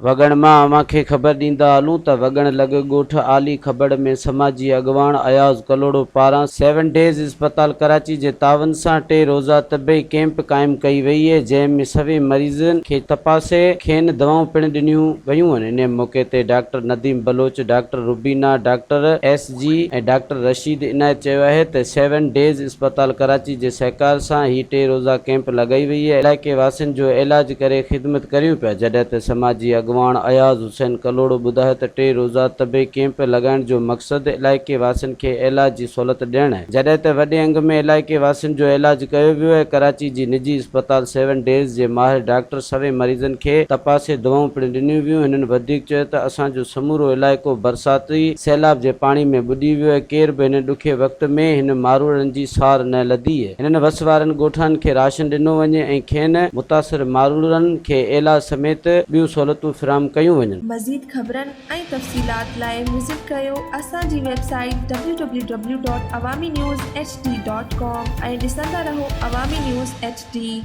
वगण मां अमांखे ख़बर ॾींदा हलूं त वगण लॻ ॻोठ आली खबड़ में समाजी अॻवान अयाज़ कलोड़ो पारां 7 डेज़ अस्पताल कराची जे तावन सां 3 रोज़ा तबई कैंप क़ाइम कई वई है, जंहिंमें सभई मरीज़न खे तपासे खेनि दवाऊं पिण ॾिनियूं वयूं आहिनि। इन मौक़े ते doctor Nadeem Baloch, doctor Rubina, doctor SG ऐं डॉक्टर रशीद इनायत चयो आहे त 7 डेज़ अस्पताल कराची जे सहकार सां ही 3 रोज़ा कैंप लॻाई वई है। इलाइक़े वासियुनि जो इलाज करे ख़िदमत करियूं पिया, जॾहिं त समाजी अॻवान अयाज़ हुसैन कलोड़ो ॿुधायो त 3 रोज़ा तबई कैंप लॻाइण जो मक़सदु इलाइक़े वासियुनि खे इलाज जी सहूलियत ॾियणु आहे। जॾहिं त वॾे अंग में इलाइक़े वासियुनि जो इलाज कयो वियो आहे। कराची जी निजी अस्पताल 7 डेज़ जे माहिर डॉक्टर सभई मरीज़नि खे तपासे दवाऊं पिण ॾिनियूं वियूं। हिननि वधीक चयो त असांजो समूरो इलाइक़ो बरसाती सैलाब जे पाणी में ॿुॾी वियो आहे। केर बि हिन ॾुखे वक़्त में हिन मारूड़नि जी सार न लधी आहे। हिननि वस वारनि ॻोठनि खे राशन ॾिनो वञे ऐं खेनि मुतासिर मारूड़नि खे इलाज समेत ॿियूं सहूलियतूं फिराम कयूं वञनि। मज़ीद ख़बरनि ऐं तफ़सीलात लाइ विज़िट कयो असांजी वेबसाइट www.awamiNewsHD.com ऐं ॾिसंदा रहो अवामी न्यूज़ HD।